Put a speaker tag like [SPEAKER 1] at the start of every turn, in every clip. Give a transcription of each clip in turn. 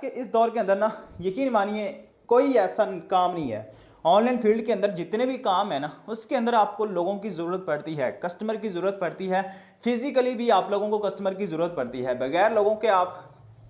[SPEAKER 1] कि इस दौर के अंदर ना यकीन मानिए कोई ऐसा काम नहीं है। ऑनलाइन फील्ड के अंदर जितने भी काम है ना उसके अंदर आपको लोगों की ज़रूरत पड़ती है, कस्टमर की ज़रूरत पड़ती है। फिजिकली भी आप लोगों को कस्टमर की ज़रूरत पड़ती है। बगैर लोगों के आप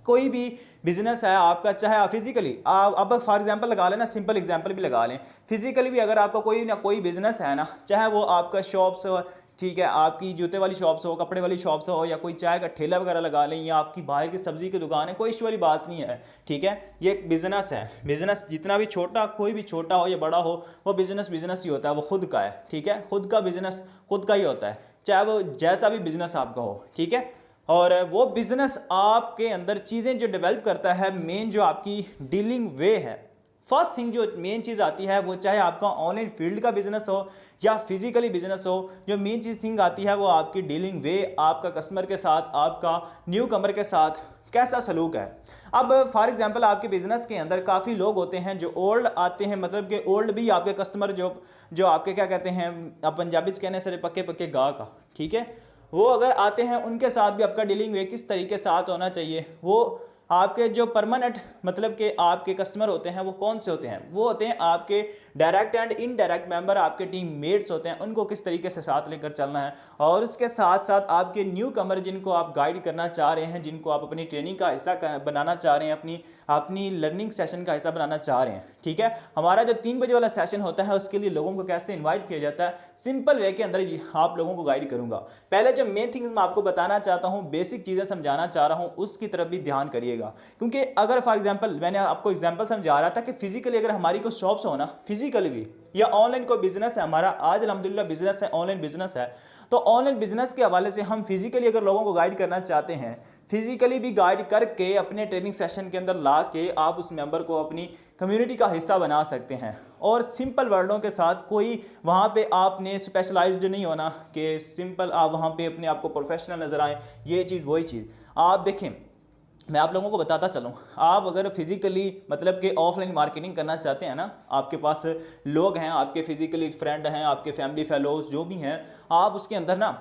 [SPEAKER 1] कोई भी बिजनेस है आपका, चाहे आप फिजिकली आप अब फॉर एग्जांपल लगा लें ना, सिंपल एग्जांपल भी लगा लें। फिजिकली भी अगर आपका कोई ना कोई बिजनेस है ना, चाहे वो आपका शॉप्स हो, ठीक है, आपकी जूते वाली शॉप्स हो, कपड़े वाली शॉप्स हो, या कोई चाय का ठेला वगैरह लगा लें, या आपकी बाहर की सब्जी की दुकान है, कोई इश्यू वाली बात नहीं है। ठीक है, ये एक बिजनेस है। बिजनेस जितना भी छोटा, कोई भी छोटा हो या बड़ा हो, वो बिजनेस बिजनेस ही होता है, वो खुद का है। ठीक है, खुद का बिजनेस खुद का ही होता है, चाहे वो जैसा भी बिजनेस आपका हो। ठीक है, और वो बिजनेस आपके अंदर चीज़ें जो डेवलप करता है, मेन जो आपकी डीलिंग वे है, फर्स्ट थिंग जो मेन चीज़ आती है, वो चाहे आपका ऑनलाइन फील्ड का बिजनेस हो या फिजिकली बिजनेस हो, जो मेन चीज़ थिंग आती है वो आपकी डीलिंग वे, आपका कस्टमर के साथ, आपका न्यू कमर के साथ कैसा सलूक है। अब फॉर एग्जांपल आपके बिजनेस के अंदर काफ़ी लोग होते हैं जो ओल्ड आते हैं, मतलब कि ओल्ड भी आपके कस्टमर जो जो आपके क्या कहते हैं, आप पंजाबी से कहने से पक्के पक्के गाह का। ठीक है, वो अगर आते हैं उनके साथ भी आपका डीलिंग वे किस तरीके से साथ होना चाहिए। वो आपके जो परमानेंट मतलब कि आपके कस्टमर होते हैं वो कौन से होते हैं, वो होते हैं आपके डायरेक्ट एंड इनडायरेक्ट मेंबर, आपके टीम मेट्स होते हैं, उनको किस तरीके से साथ लेकर चलना है। और उसके साथ साथ आपके न्यू कमर जिनको आप गाइड करना चाह रहे हैं, जिनको आप अपनी ट्रेनिंग का हिस्सा बनाना चाह रहे हैं, अपनी अपनी लर्निंग सेशन का हिस्सा बनाना चाह रहे हैं। ठीक है, हमारा जो 3 बजे वाला सेशन होता है उसके लिए लोगों को कैसे इन्वाइट किया जाता है, सिंपल वे के अंदर आप लोगों को गाइड करूंगा। पहले जो मेन थिंग्स मैं आपको बताना चाहता हूँ, बेसिक चीज़ें समझाना चाह रहा हूँ, उसकी तरफ भी ध्यान करिएगा। क्योंकि अगर फॉर एग्जांपल मैंने आपको एग्जांपल समझा रहा था कि फिजिकली अगर हमारी कोई शॉप्स हो ना, फिजिकली भी, या ऑनलाइन कोई बिजनेस है हमारा, आज अल्हम्दुलिल्लाह बिजनेस है, ऑनलाइन बिजनेस है, तो ऑनलाइन बिजनेस के हवाले से हम फिजिकली अगर लोगों को गाइड करना चाहते हैं, फिजिकली भी गाइड करके अपने ट्रेनिंग सेशन के अंदर ला के आप उस मेंबर को अपनी कम्युनिटी का हिस्सा बना सकते हैं। और सिंपल वर्डों के साथ, कोई वहाँ पे आपने स्पेशलाइज्ड नहीं होना कि सिंपल आप वहाँ पे अपने आप को प्रोफेशनल नजर आए, ये चीज़ वही चीज़। आप देखें, मैं आप लोगों को बताता चलूँ, आप अगर फिजिकली मतलब कि ऑफलाइन मार्केटिंग करना चाहते हैं ना, आपके पास लोग हैं, आपके फिजिकली फ्रेंड हैं, आपके फैमिली फेलोज जो भी हैं, आप उसके अंदर ना,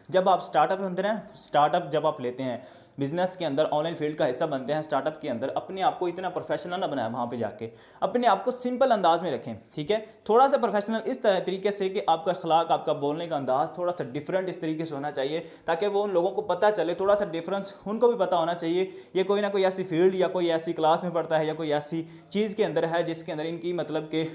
[SPEAKER 1] जब आप स्टार्टअप में अंदर हैं, स्टार्टअप जब आप लेते हैं बिजनेस के अंदर, ऑनलाइन फील्ड का हिस्सा बनते हैं स्टार्टअप के अंदर, अपने आप को इतना प्रोफेशनल ना बनाएं, वहाँ पे जाके अपने आप को सिंपल अंदाज में रखें। ठीक है, थोड़ा सा प्रोफेशनल इस तरीके से कि आपका अखलाक, आपका बोलने का अंदाज थोड़ा सा डिफरेंट इस तरीके से होना चाहिए, ताकि वो उन लोगों को पता चले, थोड़ा सा डिफरेंस उनको भी पता होना चाहिए। ये कोई ना कोई ऐसी फील्ड या कोई ऐसी क्लास में पढ़ता है या कोई ऐसी चीज़ के अंदर है जिसके अंदर इनकी मतलब कि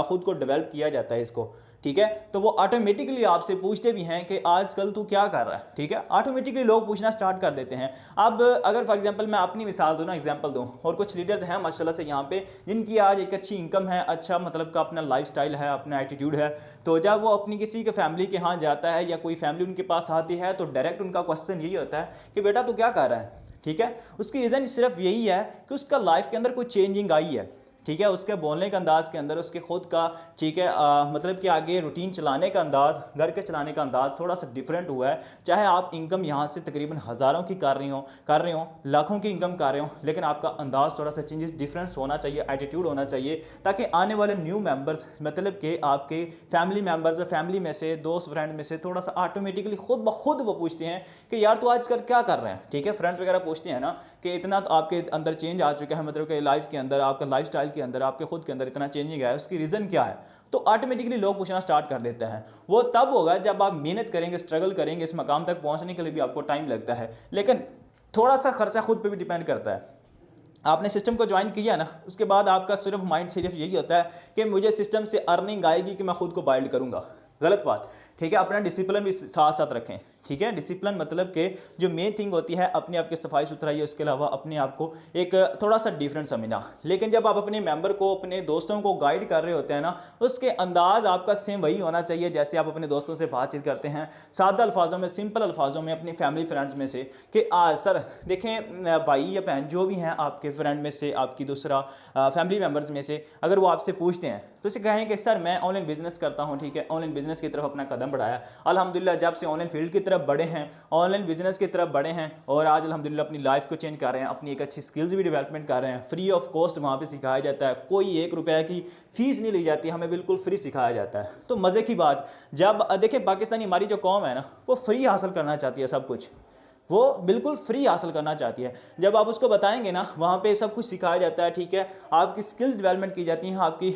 [SPEAKER 1] खुद को डेवलप किया जाता है इसको। ठीक है, तो वो ऑटोमेटिकली आपसे पूछते भी हैं कि आजकल तू क्या कर रहा है। ठीक है, ऑटोमेटिकली लोग पूछना स्टार्ट कर देते हैं। अब अगर फॉर एग्जांपल मैं अपनी मिसाल दूं ना, एग्जांपल दूं, और कुछ लीडर्स हैं माशाल्लाह से यहाँ पे जिनकी आज एक अच्छी इनकम है, अच्छा मतलब का अपना लाइफस्टाइल है, अपना एटीट्यूड है, तो जब वो अपनी किसी के फैमिली के यहाँ जाता है या कोई फैमिली उनके पास आती है, तो डायरेक्ट उनका क्वेश्चन यही होता है कि बेटा तू क्या कर रहा है। ठीक है, उसकी रीज़न सिर्फ यही है कि उसका लाइफ के अंदर कोई चेंजिंग आई है। ठीक है, उसके बोलने का अंदाज के अंदर, उसके खुद का, ठीक है, मतलब कि आगे रूटीन चलाने का अंदाज, घर के चलाने का अंदाज थोड़ा सा डिफरेंट हुआ है। चाहे आप इनकम यहाँ से तकरीबन हज़ारों की कर रहे हो, लाखों की इनकम कर रहे हो, लेकिन आपका अंदाज थोड़ा सा चेंजेस, डिफरेंस होना चाहिए, एटीट्यूड होना चाहिए, ताकि आने वाले न्यू मेंबर्स, मतलब कि आपके फैमिली मेंबर्स, फैमिली में से, दोस्त फ्रेंड में से थोड़ा सा ऑटोमेटिकली खुद ब खुद वो पूछते हैं कि यार तू आजकल क्या कर रहे हैं। ठीक है, फ्रेंड्स वगैरह पूछते हैं ना कि इतना तो आपके अंदर चेंज आ चुका है, मतलब कि लाइफ के अंदर, आपका लाइफ स्टाइल के अंदर, आपके खुद के अंदर इतना चेंजिंग है, उसकी रीज़न क्या है, तो ऑटोमेटिकली लोग पूछना स्टार्ट कर देते हैं। वो तब होगा जब आप मेहनत करेंगे, स्ट्रगल करेंगे, इस मकाम तक पहुंचने के लिए भी आपको टाइम लगता है, लेकिन थोड़ा सा खर्चा खुद पे भी डिपेंड करता है। आपने सिस्टम को ज्वाइन किया ना, उसके बाद आपका सिर्फ माइंड सिर्फ यही होता है कि मुझे सिस्टम से अर्निंग आएगी कि मैं खुद को बाइल्ड करूंगा। गलत बात। ठीक है, अपना डिसिप्लिन भी साथ साथ रखें। ठीक है, डिसिप्लिन मतलब कि जो मेन थिंग होती है अपने आप की सफाई सुथराई, उसके अलावा अपने आप को एक थोड़ा सा डिफरेंट समझना। लेकिन जब आप अपने मेंबर को, अपने दोस्तों को गाइड कर रहे होते हैं ना, उसके अंदाज आपका सेम वही होना चाहिए जैसे आप अपने दोस्तों से बातचीत करते हैं, सादा अल्फाजों में, सिंपल अल्फाजों में, अपनी फैमिली फ्रेंड्स में से कि सर देखें, भाई या बहन जो भी हैं आपके फ्रेंड में से, आपकी दूसरा फैमिली मेम्बर्स में से, अगर वो आपसे पूछते हैं तो उसे कहें कि सर मैं ऑनलाइन बिजनेस करता हूँ। ठीक है, ऑनलाइन बिजनेस की तरफ अपना कदम बढ़ाया, अल्हम्दुलिल्लाह जब से ऑनलाइन फील्ड की तरफ बढ़े हैं, ऑनलाइन बिजनेस की तरफ बढ़े हैं, और आज अल्हम्दुलिल्लाह अपनी लाइफ को चेंज कर रहे हैं, अपनी एक अच्छी स्किल्स भी डेवलपमेंट कर रहे हैं। फ्री ऑफ कॉस्ट वहाँ पे सिखाया जाता है, कोई 1 रुपये की फीस नहीं ली जाती, हमें बिल्कुल फ्री सिखाया जाता है। तो मज़े की बात, जब देखें पाकिस्तानी हमारी जो कौम है ना, वो फ्री हासिल करना चाहती है सब कुछ। वो बिल्कुल फ्री हासिल करना चाहती है। जब आप उसको बताएँगे ना, वहाँ पे सब कुछ सिखाया जाता है, ठीक है? आपकी स्किल डेवलपमेंट की जाती है, आपकी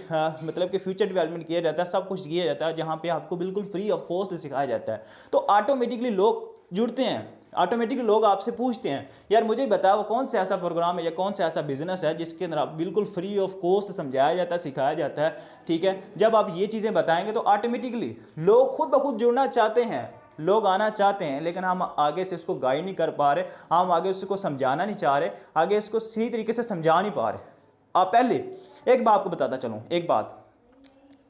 [SPEAKER 1] मतलब कि फ्यूचर डेवलपमेंट किया जाता है, सब कुछ किया जाता है, जहाँ पे आपको बिल्कुल फ्री ऑफ कॉस्ट सिखाया जाता है। तो ऑटोमेटिकली लोग जुड़ते हैं, ऑटोमेटिकली लोग आपसे पूछते हैं, यार मुझे बताओ वो कौन सा ऐसा प्रोग्राम है या कौन सा ऐसा बिज़नेस है जिसके अंदर आप बिल्कुल फ्री ऑफ कॉस्ट समझाया जाता है, सिखाया जाता है, ठीक है? जब आप ये चीज़ें बताएँगे तो ऑटोमेटिकली लोग खुद ब खुद जुड़ना चाहते हैं। लोग आना चाहते हैं, लेकिन हम आगे से उसको गाइड नहीं कर पा रहे, हम आगे उसको समझाना नहीं चाह रहे, आगे उसको सही तरीके से समझा नहीं पा रहे। आप पहले एक बात आपको बताता चलूँ, एक बात,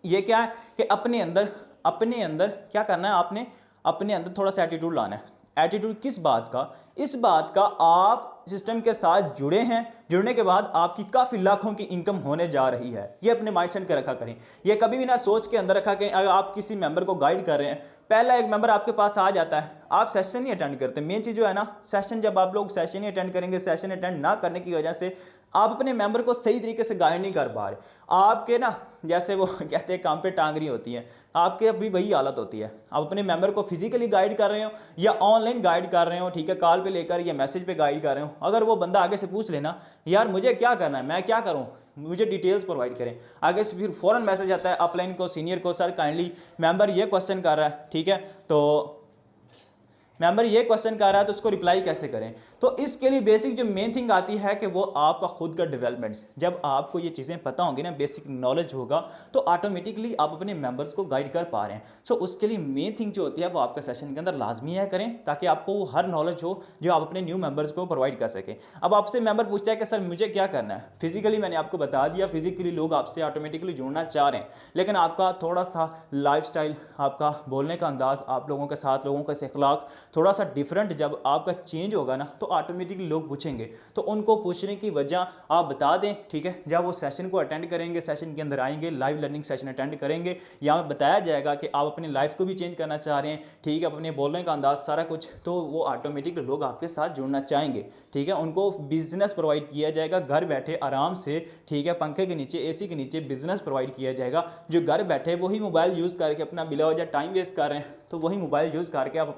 [SPEAKER 1] ये क्या है कि अपने अंदर क्या करना है, आपने अपने अंदर थोड़ा-सा एटीट्यूड लाना है। एटीट्यूड किस बात का? इस बात का आप सिस्टम के साथ जुड़े हैं, जुड़ने के बाद आपकी काफ़ी लाखों की इनकम होने जा रही है। ये अपने माइंडसेट के रखा करें। ये कभी भी ना सोच के अंदर रखा कि अगर आप किसी मेंबर को गाइड कर रहे हैं, पहला एक मेंबर आपके पास आ जाता है, आप सेशन नहीं अटेंड करते। मेन चीज़ जो है ना, सेशन जब आप लोग सेशन नहीं अटेंड करेंगे, सेशन अटेंड ना करने की वजह से आप अपने मेंबर को सही तरीके से गाइड नहीं कर पा रहे। आपके ना, जैसे वो कहते हैं काम पे टांगरी होती है, आपके अभी वही हालत होती है। आप अपने मेंबर को फिजिकली गाइड कर रहे हो या ऑनलाइन गाइड कर रहे हो, ठीक है, कॉल पे लेकर या मैसेज पे गाइड कर रहे हो, अगर वो बंदा आगे से पूछ लेना, यार मुझे क्या करना है, मैं क्या करूँ, मुझे डिटेल्स प्रोवाइड करें, आगे से फिर फौरन मैसेज आता है अपलाइन को, सीनियर को, सर काइंडली मेंबर ये क्वेश्चन कर रहा है, ठीक है, तो मेंबर ये क्वेश्चन कर रहा है तो उसको रिप्लाई कैसे करें। तो इसके लिए बेसिक जो मेन थिंग आती है कि वो आपका खुद का डेवलपमेंट। जब आपको ये चीज़ें पता होंगी ना, बेसिक नॉलेज होगा, तो ऑटोमेटिकली आप अपने मेंबर्स को गाइड कर पा रहे हैं। सो उसके लिए मेन थिंग जो होती है वो आपका सेशन के अंदर लाजमी है करें, ताकि आपको वो हर नॉलेज हो जो आप अपने न्यू मेंबर्स को प्रोवाइड कर सकें। अब आपसे मेंबर पूछता है कि सर मुझे क्या करना है, फिजिकली मैंने आपको बता दिया, फिजिकली लोग आपसे ऑटोमेटिकली जुड़ना चाह रहे हैं, लेकिन आपका थोड़ा सा लाइफस्टाइल, आपका बोलने का अंदाज, आप लोगों के साथ लोगों का अखलाक थोड़ा सा डिफरेंट जब आपका चेंज होगा ना, तो ऑटोमेटिकली लोग पूछेंगे। तो उनको पूछने की वजह आप बता दें, ठीक है? जब वो सेशन को अटेंड करेंगे, सेशन के अंदर आएंगे, लाइव लर्निंग सेशन अटेंड करेंगे, यहाँ में बताया जाएगा कि आप अपनी लाइफ को भी चेंज करना चाह रहे हैं, ठीक है, अपने बोलने का अंदाज सारा कुछ, तो वो ऑटोमेटिकली लोग आपके साथ जुड़ना चाहेंगे, ठीक है? उनको बिजनेस प्रोवाइड किया जाएगा घर बैठे आराम से, ठीक है, पंखे के नीचे, एसी के नीचे बिजनेस प्रोवाइड किया जाएगा। जो घर बैठे वही मोबाइल यूज़ करके अपना बिला वजह टाइम वेस्ट कर रहे हैं, तो वही मोबाइल यूज़ करके आप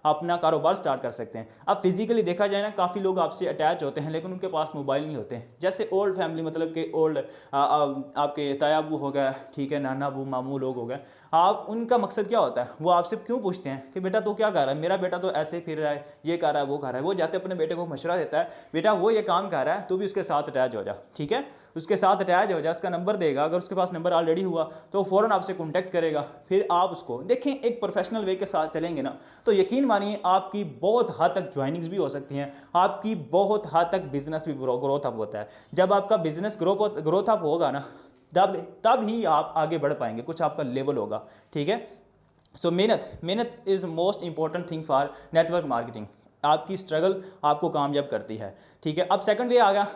[SPEAKER 1] अपना कारोबार स्टार्ट कर सकते हैं। अब फिजिकली देखा जाए ना, काफ़ी लोग आपसे अटैच होते हैं, लेकिन उनके पास मोबाइल नहीं होते हैं। जैसे ओल्ड फैमिली, मतलब कि ओल्ड आपके ताया अबू हो गया, ठीक है, नाना अबू मामू लोग हो गए, आप उनका मकसद क्या होता है, वो आपसे क्यों पूछते हैं कि बेटा तू क्या कर रहा है, मेरा बेटा तो ऐसे फिर रहा है, ये कर रहा है, वो कर रहा है। वो जाते अपने बेटे को मशवरा देता है, बेटा वो ये काम कर रहा है, तू भी उसके साथ अटैच हो जा, ठीक है, उसके साथ अटैच हो जा, उसका नंबर देगा, अगर उसके पास नंबर ऑलरेडी हुआ तो फ़ौरन आपसे कॉन्टैक्ट करेगा। फिर आप उसको देखें, एक प्रोफेशनल वे के साथ चलेंगे ना, तो यकीन मानिए आपकी बहुत हद तक ज्वाइनिंग्स भी हो सकती हैं, आपकी बहुत हद तक बिजनेस भी ग्रोथ अप होता है। जब आपका बिजनेस ग्रोथ अप होगा ना, तब ही आप आगे बढ़ पाएंगे, कुछ आपका लेवल होगा, ठीक है। सो मेहनत is most important thing for network marketing. आपकी स्ट्रगल आपको कामयाब करती है, ठीक है। अब सेकंड वे आ गया।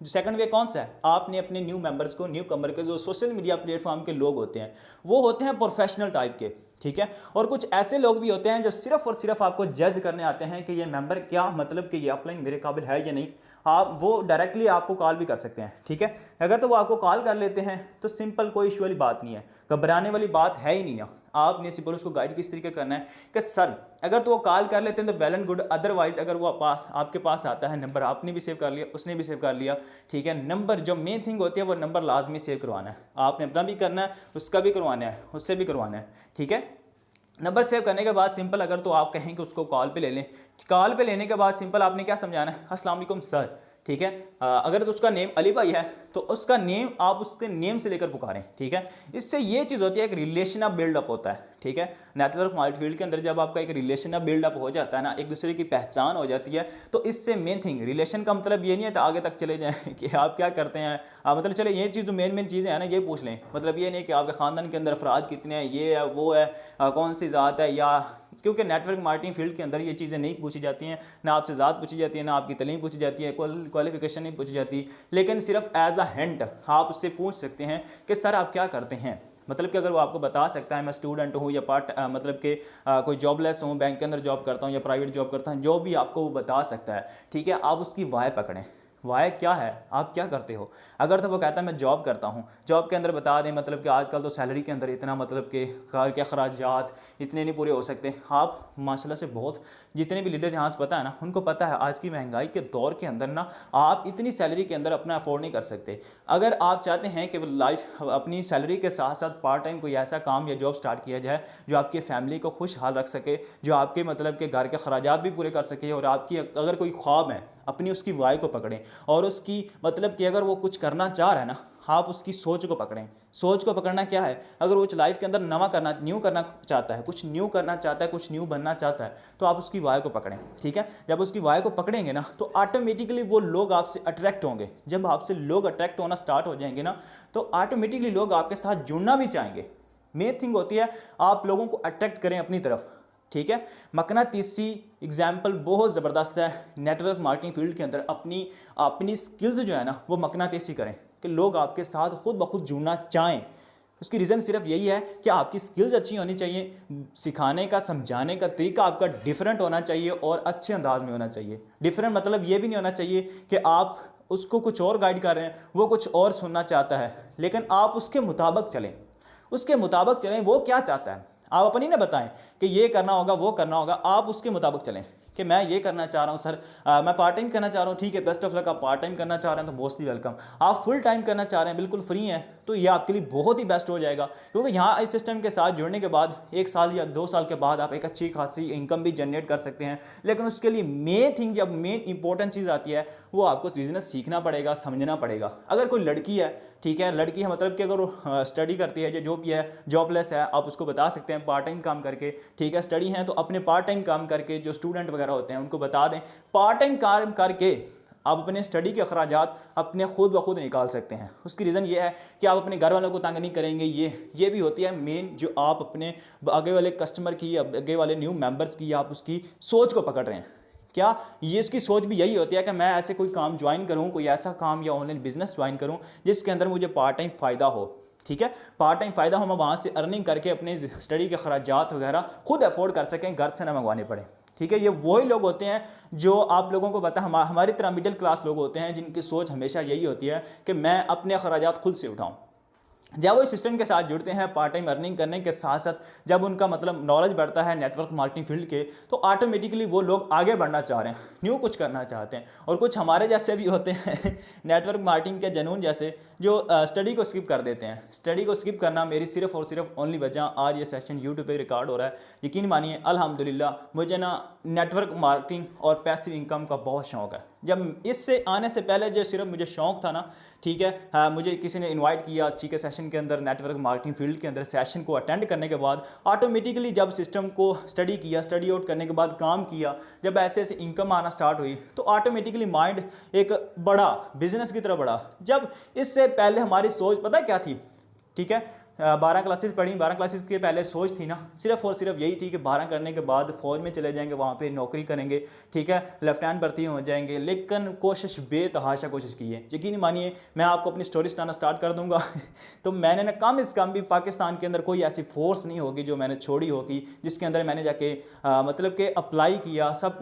[SPEAKER 1] सेकंड वे कौन सा है, आपने अपने न्यू मेंबर्स को, न्यू कमर के जो सोशल मीडिया प्लेटफॉर्म के लोग होते हैं, वो होते हैं प्रोफेशनल टाइप के, ठीक है। और कुछ ऐसे लोग भी होते हैं जो सिर्फ और सिर्फ आपको जज करने आते हैं कि ये मेंबर क्या, मतलब कि ये ऑफलाइन मेरे काबिल है या नहीं। आप वो डायरेक्टली आपको कॉल भी कर सकते हैं, ठीक है। अगर तो वो आपको कॉल कर लेते हैं तो सिंपल, कोई इशू वाली बात नहीं है, घबराने वाली बात है ही नहीं ना। आपने सिंपल उसको गाइड किस तरीके करना है कि सर अगर तो वो कॉल कर लेते हैं तो वेल एंड गुड, अदरवाइज अगर वो आपके पास आता है, नंबर आपने भी सेव कर लिया, उसने भी सेव कर लिया, ठीक है। नंबर जो मेन थिंग होती है वो नंबर लाजमी सेव करवाना है, आपने अपना भी करना है, उसका भी करवाना है, उससे भी करवाना है, ठीक है। नंबर सेव करने के बाद सिंपल, अगर तो आप कहें कि उसको कॉल पे ले लें, कॉल पे लेने के बाद सिंपल आपने क्या समझाना है, अस्सलाम वालेकुम सर, ठीक है। अगर तो उसका नेम अली भाई है तो उसका नेम आप उसके नेम से लेकर पुकारें, ठीक है। इससे ये चीज़ होती है, एक रिलेशन अप बिल्डअप होता है, ठीक है। नेटवर्क मार्केटिंग फील्ड के अंदर जब आपका एक रिलेशन अप बिल्डअप हो जाता है ना, एक दूसरे की पहचान हो जाती है, तो इससे मेन थिंग, रिलेशन का मतलब ये नहीं है तो आगे तक चले जाएं कि आप क्या करते हैं, मतलब चले ये चीज़, जो मेन चीज़ें हैं ना ये पूछ लें, मतलब ये नहीं कि आपके ख़ानदान के अंदर अफराद कितने हैं, ये है वो है, कौन सी ज़ात है, या क्योंकि नेटवर्क मार्केटिंग फील्ड के अंदर ये चीज़ें नहीं पूछी जाती हैं, ना आपसे ज़ात पूछी जाती है, ना आपकी तलीम पूछी जाती है, क्वालिफिकेशन नहीं पूछी जाती, लेकिन सिर्फ एज अ हिंट आप उससे पूछ सकते हैं कि सर आप क्या करते हैं। मतलब कि अगर वो आपको बता सकता है मैं स्टूडेंट हूँ या मतलब कि कोई जॉबलेस हूँ, बैंक के अंदर जॉब करता हूँ या प्राइवेट जॉब करता हूँ, जो भी आपको वो बता सकता है, ठीक है। आप उसकी वाय पकड़ें, वाई क्या है, आप क्या करते हो। अगर तो वो कहता है मैं जॉब करता हूँ, जॉब के अंदर बता दें मतलब कि आजकल तो सैलरी के अंदर इतना मतलब कि घर के अखराजात इतने नहीं पूरे हो सकते। आप माशाल्लाह से बहुत, जितने भी लीडर यहाँ से पता है ना, उनको पता है आज की महंगाई के दौर के अंदर ना आप इतनी सैलरी के अंदर अपना अफोर्ड नहीं कर सकते। अगर आप चाहते हैं कि वो लाइफ अपनी सैलरी के साथ साथ पार्ट टाइम कोई ऐसा काम या जॉब स्टार्ट किया जाए जो आपकी फैमिली को खुशहाल रख सके, जो आपके मतलब के घर के खर्चात भी पूरे कर सके, और आपकी अगर कोई ख्वाब है अपनी उसकी वाई को पकड़ें, और उसकी मतलब कि अगर वो कुछ करना चाह रहा है ना, आप उसकी सोच को पकड़ें। सोच को पकड़ना क्या है, अगर वो लाइफ के अंदर न्यू करना चाहता है, कुछ न्यू करना चाहता है, कुछ न्यू बनना चाहता है, तो आप उसकी वाई को पकड़ें। ठीक है, जब उसकी वाई को पकड़ेंगे ना तो ऑटोमेटिकली वो लोग आपसे अट्रैक्ट होंगे। जब आपसे लोग अट्रैक्ट होना स्टार्ट हो जाएंगे ना तो ऑटोमेटिकली लोग आपके साथ जुड़ना भी चाहेंगे। मेन थिंग होती है आप लोगों को अट्रैक्ट करें अपनी तरफ। ठीक है, मकनातीसी एग्जाम्पल बहुत ज़बरदस्त है नेटवर्क मार्केटिंग फील्ड के अंदर। अपनी अपनी स्किल्स जो है ना वो मकनातीसी करें कि लोग आपके साथ खुद ब खुद जुड़ना चाहें। उसकी रीज़न सिर्फ यही है कि आपकी स्किल्स अच्छी होनी चाहिए, सिखाने का समझाने का तरीका आपका डिफरेंट होना चाहिए और अच्छे अंदाज में होना चाहिए। डिफरेंट मतलब ये भी नहीं होना चाहिए कि आप उसको कुछ और गाइड कर रहे हैं, वो कुछ और सुनना चाहता है, लेकिन आप उसके मुताबिक चलें। उसके मुताबिक चलें, वो क्या चाहता है आप अपनी ना बताएं कि ये करना होगा वो करना होगा, आप उसके मुताबिक चलें कि मैं ये करना चाह रहा हूँ सर, मैं पार्ट टाइम करना चाह रहा हूँ, ठीक है बेस्ट ऑफ लक। आप पार्ट टाइम करना चाह रहे हैं तो मोस्टली वेलकम। आप फुल टाइम करना चाह रहे हैं, बिल्कुल फ्री हैं, तो ये आपके लिए बहुत ही बेस्ट हो जाएगा। क्योंकि यहाँ इस सिस्टम के साथ जुड़ने के बाद 1 साल या 2 साल के बाद आप एक अच्छी खासी इनकम भी जनरेट कर सकते हैं। लेकिन उसके लिए मेन थिंग, जब मेन इंपॉर्टेंट चीज़ आती है, वो आपको बिजनेस सीखना पड़ेगा, समझना पड़ेगा। अगर कोई लड़की है, ठीक है, लड़की है मतलब कि अगर वो स्टडी करती है या जो भी है जॉबलेस है, आप उसको बता सकते हैं पार्ट टाइम काम करके। ठीक है, स्टडी है तो अपने पार्ट टाइम काम करके, जो स्टूडेंट वगैरह होते हैं उनको बता दें पार्ट टाइम काम करके आप अपने स्टडी के अखराजात अपने खुद ब खुद निकाल सकते हैं। उसकी रीज़न ये है कि आप अपने घर वालों को तंग नहीं करेंगे। ये भी होती है मेन, जो आप अपने आगे वाले कस्टमर की, आगे वाले न्यू मेंबर्स की, आप उसकी सोच को पकड़ रहे हैं। क्या ये इसकी सोच भी यही होती है कि मैं ऐसे कोई काम ज्वाइन करूं, कोई ऐसा काम या ऑनलाइन बिजनेस ज्वाइन करूं जिसके अंदर मुझे पार्ट टाइम फ़ायदा हो। ठीक है, पार्ट टाइम फ़ायदा हो, मैं वहाँ से अर्निंग करके अपने स्टडी के खर्चात वगैरह खुद अफोर्ड कर सकें, घर से ना मंगवाने पड़े। ठीक है, ये वही लोग होते हैं जो आप लोगों को पता है हमारी तरह मिडिल क्लास लोग होते हैं, जिनकी सोच हमेशा यही होती है कि मैं अपने अखराजात खुद से उठाऊँ। जब वो इस सिस्टम के साथ जुड़ते हैं पार्ट टाइम अर्निंग करने के साथ साथ, जब उनका मतलब नॉलेज बढ़ता है नेटवर्क मार्केटिंग फील्ड के, तो ऑटोमेटिकली वो लोग आगे बढ़ना चाह रहे हैं, न्यू कुछ करना चाहते हैं। और कुछ हमारे जैसे भी होते हैं नेटवर्क मार्केटिंग के जनून जैसे, जो स्टडी को स्किप कर देते हैं। स्टडी को स्किप करना मेरी सिर्फ और सिर्फ ओनली वजह, आज ये सेशन यूट्यूब पे रिकॉर्ड हो रहा है, यकीन मानिए अल्हम्दुलिल्लाह मुझे ना नेटवर्क मार्केटिंग और पैसिव इनकम का बहुत शौक है। जब इससे आने से पहले जो सिर्फ मुझे शौक था ना, ठीक है, हाँ, मुझे किसी ने इनवाइट किया अच्छी के सेशन के अंदर, नेटवर्क मार्केटिंग फील्ड के अंदर सेशन को अटेंड करने के बाद ऑटोमेटिकली जब सिस्टम को स्टडी किया, स्टडी आउट करने के बाद काम किया, जब ऐसे ऐसे इनकम आना स्टार्ट हुई, तो ऑटोमेटिकली माइंड एक बड़ा बिजनेस की तरह बढ़ा। जब इससे पहले हमारी सोच पता क्या थी, ठीक है, 12 क्लासेस पढ़ी, 12 क्लासेस के पहले सोच थी ना सिर्फ और सिर्फ यही थी कि 12 करने के बाद फ़ौज में चले जाएंगे, वहाँ पे नौकरी करेंगे, ठीक है, लेफ्टिनेंट भर्ती हो जाएंगे। लेकिन कोशिश बेतहाशा कोशिश की है, यकीन मानिए। मैं आपको अपनी स्टोरी सुनाना स्टार्ट कर दूंगा तो मैंने ना कम से कम भी पाकिस्तान के अंदर कोई ऐसी फोर्स नहीं होगी जो मैंने छोड़ी होगी, जिसके अंदर मैंने जाके मतलब कि अप्लाई किया, सब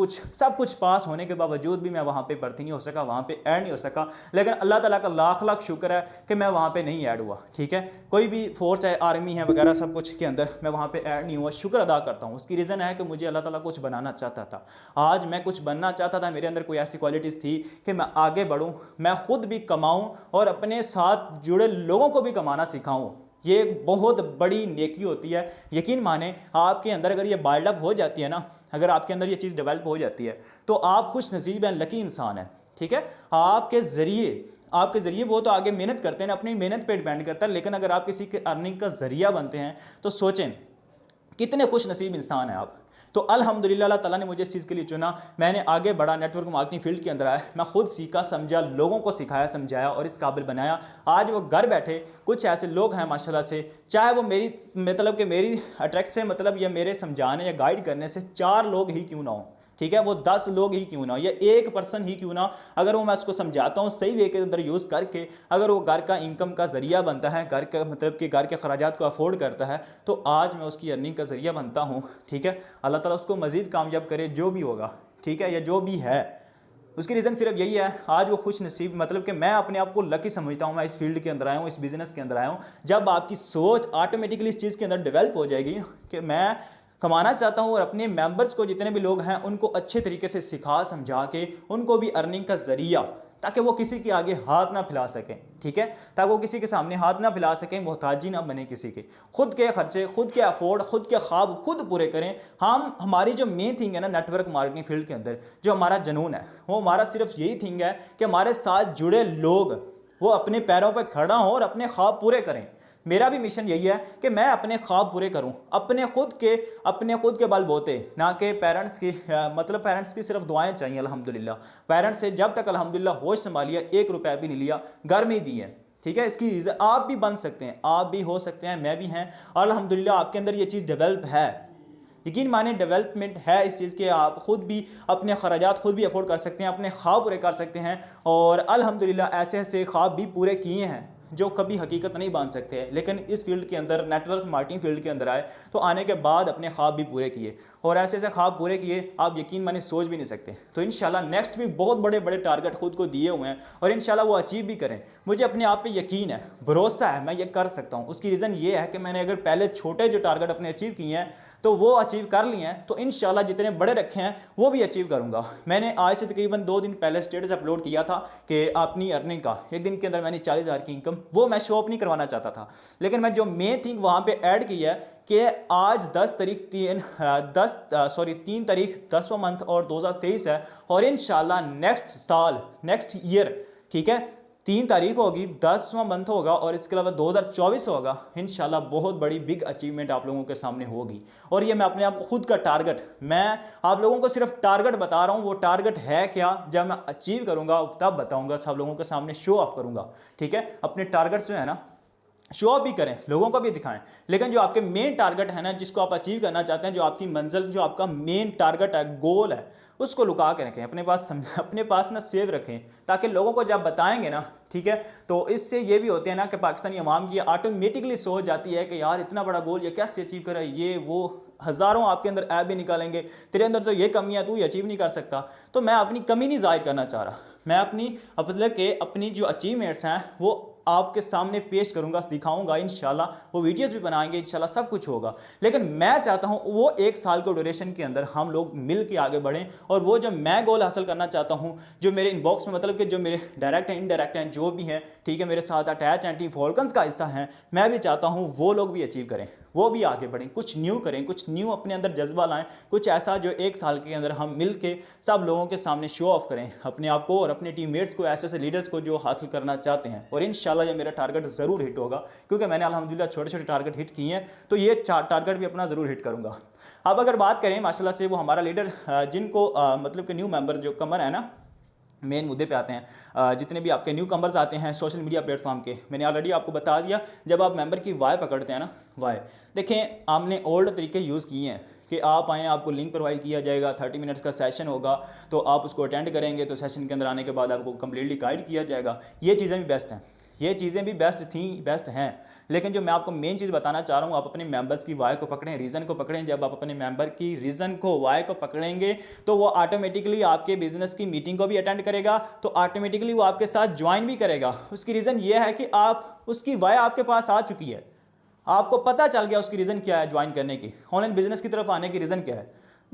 [SPEAKER 1] कुछ पास होने के बावजूद भी मैं वहाँ पर भर्ती नहीं हो सका, वहाँ पर ऐड नहीं हो सका। लेकिन अल्लाह ताला का लाख लाख शुक्र है कि मैं वहाँ पर नहीं ऐड हुआ। ठीक है, कोई भी फोर्स है, आर्मी है वगैरह, सब कुछ के अंदर मैं वहाँ पे ऐड नहीं हुआ, शुक्र अदा करता हूँ। उसकी रीज़न है कि मुझे अल्लाह ताला कुछ बनाना चाहता था। आज मैं कुछ बनना चाहता था, मेरे अंदर कोई ऐसी क्वालिटीज़ थी कि मैं आगे बढ़ूँ, मैं खुद भी कमाऊँ और अपने साथ जुड़े लोगों को भी कमाना सिखाऊँ। ये एक बहुत बड़ी नेकी होती है। यकीन माने आपके अंदर अगर ये बिल्डअप हो जाती है ना, अगर आपके अंदर ये चीज़ डेवलप हो जाती है, तो आप खुश नसीब हैं, लकी इंसान है। ठीक है, आपके ज़रिए वो तो आगे मेहनत करते हैं, अपनी मेहनत पे डिपेंड करता है। लेकिन अगर आप किसी के अर्निंग का ज़रिया बनते हैं तो सोचें कितने खुश नसीब इंसान हैं आप। तो अल्हम्दुलिल्लाह अल्लाह ताला ने मुझे इस चीज़ के लिए चुना, मैंने आगे बढ़ा, नेटवर्क मार्केटिंग फील्ड के अंदर आया, मैं खुद सीखा, समझा, लोगों को सिखाया, समझाया और इस काबिल बनाया। आज वो घर बैठे कुछ ऐसे लोग हैं माशाल्लाह से, चाहे वो मेरी मतलब कि मेरी अट्रैक्ट से मतलब या मेरे समझाने या गाइड करने से 4 लोग ही क्यों ना हो, ठीक है, वो 10 लोग ही क्यों ना, या 1 पर्सन ही क्यों ना, अगर वो मैं उसको समझाता हूँ सही वे के अंदर यूज़ करके, अगर वो घर का इनकम का ज़रिया बनता है, घर का मतलब कि घर के खर्चात को अफोर्ड करता है, तो आज मैं उसकी अर्निंग का ज़रिया बनता हूँ। ठीक है, अल्लाह ताला उसको मज़ीद कामयाब करे, जो भी होगा, ठीक है, या जो भी है। उसकी रीज़न सिर्फ यही है, आज वो खुश नसीब, मतलब कि मैं अपने आप को लकी समझता हूँ, मैं इस फील्ड के अंदर आया हूँ, इस बिज़नेस के अंदर आया हूँ। जब आपकी सोच ऑटोमेटिकली इस चीज़ के अंदर डेवलप हो जाएगी कि मैं कमाना चाहता हूँ और अपने मेंबर्स को, जितने भी लोग हैं, उनको अच्छे तरीके से सिखा समझा के उनको भी अर्निंग का ज़रिया, ताकि वो किसी के आगे हाथ ना फैला सकें, ठीक है, ताकि वो किसी के सामने हाथ ना फैला सकें, मोहताजी ना बने किसी के, खुद के खर्चे, खुद के अफोर्ड, खुद के ख्वाब खुद पूरे करें। हम, हमारी जो मेन थिंग है ना नेटवर्क मार्केटिंग फील्ड के अंदर, जो हमारा जुनून है, वो हमारा सिर्फ यही थिंग है कि हमारे साथ जुड़े लोग वो अपने पैरों पर खड़ा हों और अपने ख्वाब पूरे करें। मेरा भी मिशन यही है कि मैं अपने ख्वाब पूरे करूं, अपने खुद के बलबूते, ना कि पेरेंट्स की, मतलब पेरेंट्स की सिर्फ दुआएं चाहिए अल्हम्दुलिल्लाह। पेरेंट्स से जब तक अल्हम्दुलिल्लाह होश संभालिया, 1 रुपया भी नहीं लिया, घर में ही दिए, ठीक है। इसकी आप भी बन सकते हैं, आप भी हो सकते हैं, मैं भी हैं, और अल्हम्दुलिल्लाह आपके अंदर ये चीज़ डेवलप है। यकीन माने डेवलपमेंट है इस चीज़ के, आप खुद भी अपने खर्चात खुद भी अफोर्ड कर सकते हैं, अपने ख्वाब पूरे कर सकते हैं। और अल्हम्दुलिल्लाह ऐसे ऐसे ख्वाब भी पूरे किए हैं जो कभी हकीकत नहीं बन सकते हैं, लेकिन इस फील्ड के अंदर, नेटवर्क मार्केटिंग फील्ड के अंदर आए तो आने के बाद अपने ख्वाब भी पूरे किए, और ऐसे ऐसे ख्वाब पूरे किए आप यकीन माने सोच भी नहीं सकते। तो इंशाल्लाह नेक्स्ट भी बहुत बड़े बड़े टारगेट खुद को दिए हुए हैं, और इंशाल्लाह वो अचीव भी करें। मुझे अपने आप पे यकीन है, भरोसा है, मैं ये कर सकता हूँ। उसकी रीज़न ये है कि मैंने अगर पहले छोटे जो टारगेट अपने अचीव किए हैं तो वो अचीव कर लिए हैं, तो इंशाल्लाह जितने बड़े रखे हैं वो भी अचीव करूँगा। मैंने आज से तकरीबन 2 दिन पहले स्टेटस अपलोड किया था कि अपनी अर्निंग का, एक दिन के अंदर मैंने 40,000 की इनकम, वो मैं शो ऑफ नहीं करवाना चाहता था, लेकिन मैं जो मेन थिंग वहाँ पे ऐड की है कि आज 3 तारीख 10वां मंथ और 2023 है, और इंशाल्लाह नेक्स्ट साल, नेक्स्ट ईयर, ठीक है, 3 तारीख होगी, 10वां मंथ होगा, और इसके अलावा 2024 होगा। इंशाल्लाह बहुत बड़ी बिग अचीवमेंट आप लोगों के सामने होगी। और ये मैं अपने आप खुद का टारगेट, मैं आप लोगों को सिर्फ टारगेट बता रहा हूँ, वो टारगेट है क्या, जब मैं अचीव करूँगा तब बताऊँगा, सब लोगों के सामने शो ऑफ करूँगा, ठीक है। अपने टारगेट्स जो है ना, शो ऑफ भी करें, लोगों को भी दिखाएं, लेकिन जो आपके मेन टारगेट है ना, जिसको आप अचीव करना चाहते हैं, जो आपकी मंजिल, जो आपका मेन टारगेट है, गोल है, उसको लुका के रखें, अपने पास ना सेव रखें, ताकि लोगों को जब बताएंगे ना, ठीक है, तो इससे ये भी होते हैं ना कि पाकिस्तानी अवाम की ऑटोमेटिकली सोच जाती है कि यार इतना बड़ा गोल ये कैसे अचीव करा, ये वो हज़ारों आपके अंदर ऐप भी निकालेंगे, तेरे अंदर तो ये कमी है, तू ये अचीव नहीं कर सकता। तो मैं अपनी कमी नहीं जाहिर करना चाह रहा, मैं अपनी जो अचीवमेंट्स हैं वो आपके सामने पेश करूंगा, दिखाऊंगा, इंशाल्लाह वो वीडियोस भी बनाएंगे, इंशाल्लाह सब कुछ होगा। लेकिन मैं चाहता हूं वो 1 साल के ड्यूरेशन के अंदर हम लोग मिल के आगे बढ़ें, और वो जो मैं गोल हासिल करना चाहता हूं, जो मेरे इनबॉक्स में, मतलब कि जो मेरे डायरेक्ट हैं, इनडायरेक्ट हैं, जो भी हैं, ठीक है, मेरे साथ अटैच हैं, टीम फॉल्कन्स का हिस्सा हैं, मैं भी चाहता हूं वो लोग भी अचीव करें, वो भी आगे बढ़ें, कुछ न्यू करें, कुछ न्यू अपने अंदर जज्बा लाएं, कुछ ऐसा जो 1 साल के अंदर हम मिल के सब लोगों के सामने शो ऑफ करें अपने आप को और अपने टीममेट्स को, ऐसे ऐसे लीडर्स को जो हासिल करना चाहते हैं। और इंशाल्लाह ये मेरा टारगेट ज़रूर हिट होगा, क्योंकि मैंने अल्हम्दुलिल्लाह छोटे छोटे टारगेट हिट किए हैं, तो ये टारगेट भी अपना ज़रूर हिट करूँगा। अब अगर बात करें माशाल्लाह से वो हमारा लीडर, जिनको मतलब कि न्यू मेंबर जो कमर है ना, मेन मुद्दे पे आते हैं। जितने भी आपके न्यू कमर्स आते हैं सोशल मीडिया प्लेटफॉर्म के, मैंने ऑलरेडी आपको बता दिया, जब आप मेंबर की वाई पकड़ते हैं ना, वाई देखें, हमने ओल्ड तरीके यूज़ किए हैं कि आप आएँ, आपको लिंक प्रोवाइड किया जाएगा, 30 मिनट्स का सेशन होगा, तो आप उसको अटेंड करेंगे, तो सेशन के अंदर आने के बाद आपको कम्प्लीटली गाइड किया जाएगा। ये चीज़ें भी बेस्ट हैं, ये चीज़ें भी बेस्ट हैं, लेकिन जो मैं आपको मेन चीज़ बताना चाह रहा हूँ, आप अपने मेंबर्स की वाई को पकड़ें, रीज़न को पकड़ें। जब आप अपने मेंबर की रीज़न को, वाई को पकड़ेंगे, तो वो ऑटोमेटिकली आपके बिजनेस की मीटिंग को भी अटेंड करेगा, तो ऑटोमेटिकली वो आपके साथ ज्वाइन भी करेगा। उसकी रीज़न ये है कि आप, उसकी वाई आपके पास आ चुकी है, आपको पता चल गया उसकी रीज़न क्या है ज्वाइन करने की, ऑनलाइन बिजनेस की तरफ आने की रीज़न क्या है,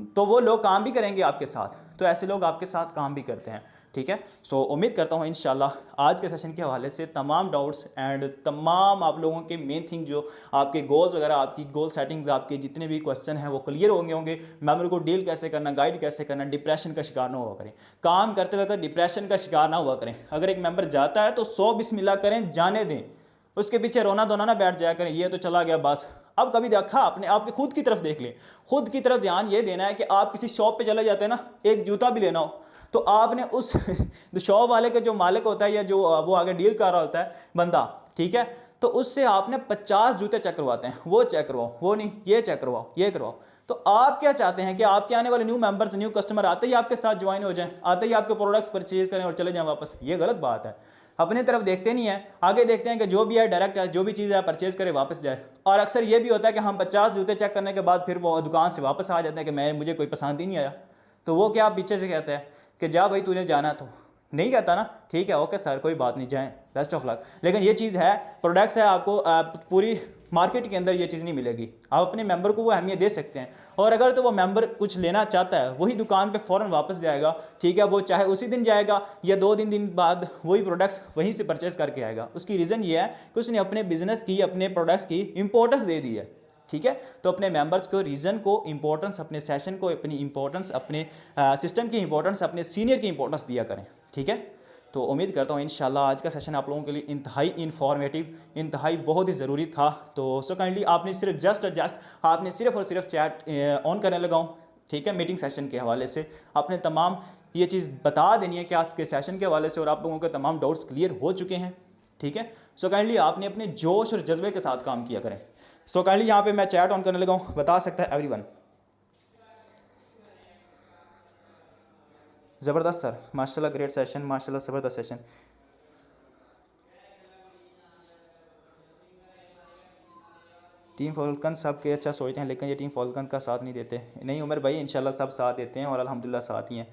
[SPEAKER 1] तो वो लोग काम भी करेंगे आपके साथ। तो ऐसे लोग आपके साथ काम भी करते हैं, ठीक है। सो उम्मीद करता हूँ इंशाल्लाह आज के सेशन के हवाले से तमाम डाउट्स एंड तमाम आप लोगों के मेन थिंग, जो आपके गोल्स वगैरह, आपकी गोल सेटिंग्स, आपके जितने भी क्वेश्चन हैं वो क्लियर होंगे। मेंबर को डील कैसे करना, गाइड कैसे करना, डिप्रेशन का शिकार ना हुआ करें, काम करते वक्त डिप्रेशन का शिकार ना हुआ करें। अगर एक मेंबर जाता है तो 100 बिस्मिल्लाह करें, जाने दें, उसके पीछे रोना धोना ना बैठ जाया करें, ये तो चला गया बस। अब कभी देखा अपने आपके खुद की तरफ देख लें, खुद की तरफ ध्यान ये देना है कि आप किसी शॉप पे चले जाते हैं ना, एक जूता भी लेना हो, तो आपने उस शॉप वाले के जो मालिक होता है या जो वो आगे डील कर रहा होता है बंदा, ठीक है, तो उससे आपने 50 जूते चेक करवाते हैं, वो चेक करवाओ, वो नहीं, ये चेक करवाओ, ये करवाओ। तो आप क्या चाहते हैं कि आपके आने वाले न्यू मेंबर्स, न्यू कस्टमर आते ही आपके साथ ज्वाइन हो जाएं, आते ही आपके प्रोडक्ट्स परचेज करें और चले जाएं वापस? ये गलत बात है। अपने तरफ देखते नहीं है, आगे देखते हैं कि जो भी है डायरेक्ट है, जो भी चीज़ है परचेज करे वापस जाए। और अक्सर ये भी होता है कि हम 50 जूते चेक करने के बाद फिर वो दुकान से वापस आ जाते हैं कि मुझे कोई पसंद ही नहीं आया। तो वो क्या पीछे से कहता है कि जा भाई तूने जाना तो नहीं कहता ना, ठीक है ओके सर कोई बात नहीं जाएं, बेस्ट ऑफ लक। लेकिन ये चीज़ है, प्रोडक्ट्स है, आपको पूरी मार्केट के अंदर ये चीज़ नहीं मिलेगी। आप अपने मेंबर को वो अहमियत दे सकते हैं, और अगर तो वो मेंबर कुछ लेना चाहता है वही दुकान पे फ़ौरन वापस जाएगा, ठीक है, वो चाहे उसी दिन जाएगा या 2 दिन बाद वही प्रोडक्ट्स वहीं से परचेज करके आएगा। उसकी रीज़न ये है कि उसने अपने बिजनेस की, अपने प्रोडक्ट्स की इंपॉर्टेंस दे दी है, ठीक है। तो अपने मेंबर्स को रीज़न को, इंपॉर्टेंस, अपने सेशन को, अपनी इंपॉर्टेंस, अपने सिस्टम की इंपॉर्टेंस, अपने सीनियर की इंपॉर्टेंस दिया करें, ठीक है। तो उम्मीद करता हूँ इंशाल्लाह आज का सेशन आप लोगों के लिए इंतहाई इन्फॉर्मेटिव, इंतहाई बहुत ही ज़रूरी था। तो सो काइंडली आपने सिर्फ जस्ट आपने सिर्फ और सिर्फ चैट ऑन करने लगाऊँ, ठीक है, मीटिंग सेशन के हवाले से आपने तमाम ये चीज़ बता देनी है कि आज के सेशन के हवाले से, और आप लोगों के तमाम डाउट्स क्लियर हो चुके हैं, ठीक है। सो काइंडली आपने अपने जोश और जज्बे के साथ काम किया करें। सो काइंडली यहाँ पे मैं चैट ऑन करने लगा हूँ, बता सकता है एवरीवन। ज़बरदस्त सर, माशाल्लाह ग्रेट सेशन, माशाल्लाह ज़बरदस्त सेशन। टीम फॉल्कन सब के अच्छा सोचते हैं, लेकिन ये टीम फॉल्कन का साथ नहीं देते। नहीं उमर भाई, इंशाल्लाह सब साथ देते हैं और अल्हम्दुलिल्लाह साथ ही हैं।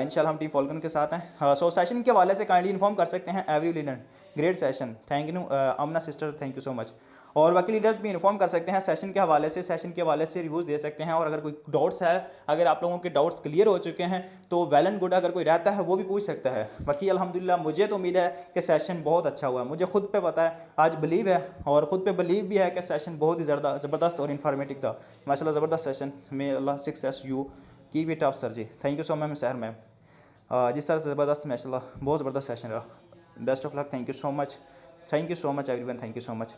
[SPEAKER 1] इंशाल्लाह हम टीम फॉल्कन के साथ हैं। सो सेशन के हवाले से काइंडली इन्फॉर्म कर सकते हैं every leader, great session, thank you Amna sister, thank you so much. और बाकी लीडर्स भी इन्फॉर्म कर सकते हैं सेशन के हवाले से, सेशन के हवाले से रिव्यूज़ दे सकते हैं। और अगर कोई डाउट्स है, अगर आप लोगों के डाउट्स क्लियर हो चुके हैं तो वेल एंड गुड, अगर कोई रहता है वो भी पूछ सकता है। बाकी अल्हम्दुलिल्लाह मुझे तो उम्मीद है कि सेशन बहुत अच्छा हुआ है, मुझे खुद पे पता है, आज बिलीव है और ख़ुद पे बिलीव भी है कि सेशन बहुत ही ज़बरदस्त और इन्फॉर्मेटिव था। माशाल्लाह ज़बरदस्त session, may Allah success you, keep it up sir ji, thank you so much sir ma'am ji sir, ज़बरदस्त माशाल्लाह बहुत ज़बरदस्त सेशन रहा, best of luck, thank you so much, thank you so much everyone, thank you so much.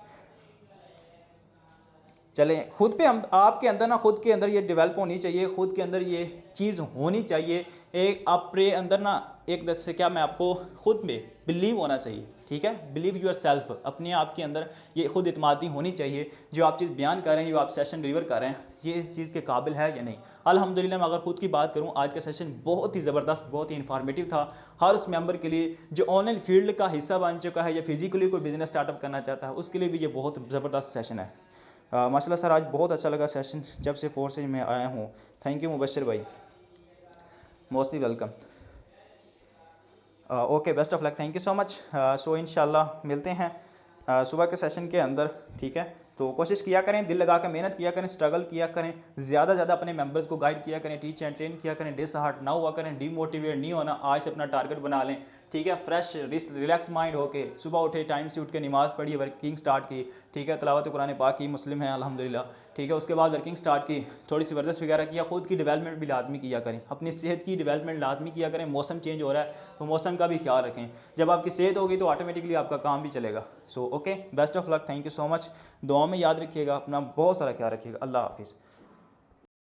[SPEAKER 1] चलें, खुद पे हम आपके अंदर ना, खुद के अंदर ये डेवलप होनी चाहिए, खुद के अंदर ये चीज़ होनी चाहिए, एक आपके अंदर ना एक दस से क्या मैं आपको खुद में बिलीव होना चाहिए, ठीक है, बिलीव यूर सेल्फ, अपने आप के अंदर ये खुद इतमादी होनी चाहिए। जो आप चीज़ बयान कर रहे हैं, जो आप सेशन डिलीवर कर रहे हैं, ये इस चीज़ के काबिल है या नहीं। अल्हम्दुलिल्लाह मैं अगर खुद की बात करूँ, आज का सेशन बहुत ही ज़बरदस्त, बहुत ही इन्फॉर्मेटिव था हर उस मेंबर के लिए जो ऑनलाइन फील्ड का हिस्सा बन चुका है या फिजिकली कोई बिजनेस स्टार्टअप करना चाहता है, उसके लिए भी ये बहुत ज़बरदस्त सेशन है। माशाल्लाह सर आज बहुत अच्छा लगा सेशन, जब से फोर्सेज में आया हूँ, थैंक यू मुबशर भाई, mostly welcome. Okay best of luck, thank you so much. So इंशाल्लाह मिलते हैं सुबह के सेशन के अंदर, ठीक है। तो कोशिश किया करें, दिल लगा कर मेहनत किया करें, स्ट्रगल किया करें, ज़्यादा ज़्यादा अपने मेंबर्स को गाइड किया करें, टीच एंड ट्रेन किया करें, डिसहार्ट ना हुआ करें, डीमोटिवेट नहीं होना, आज से अपना टारगेट बना लें, ठीक है, फ्रेश रिलैक्स माइंड होके सुबह उठे, टाइम से उठ के नमाज़ पढ़ी, वर्किंग स्टार्ट की, ठीक है, तिलावत कुरान पाक की, मुस्लिम है अल्हम्दुलिल्लाह, ठीक है, उसके बाद वर्किंग स्टार्ट की, थोड़ी सी वर्जिश वगैरह किया, खुद की डेवलपमेंट भी लाजमी किया करें, अपनी सेहत की डेवलपमेंट लाजमी किया करें। मौसम चेंज हो रहा है तो मौसम का भी ख्याल रखें, जब आपकी सेहत होगी तो ऑटोमेटिकली आपका काम भी चलेगा। So okay best of luck, thank you so much, दुआ में याद रखिएगा, अपना बहुत सारा ख्याल रखिएगा, अल्लाह हाफिज़।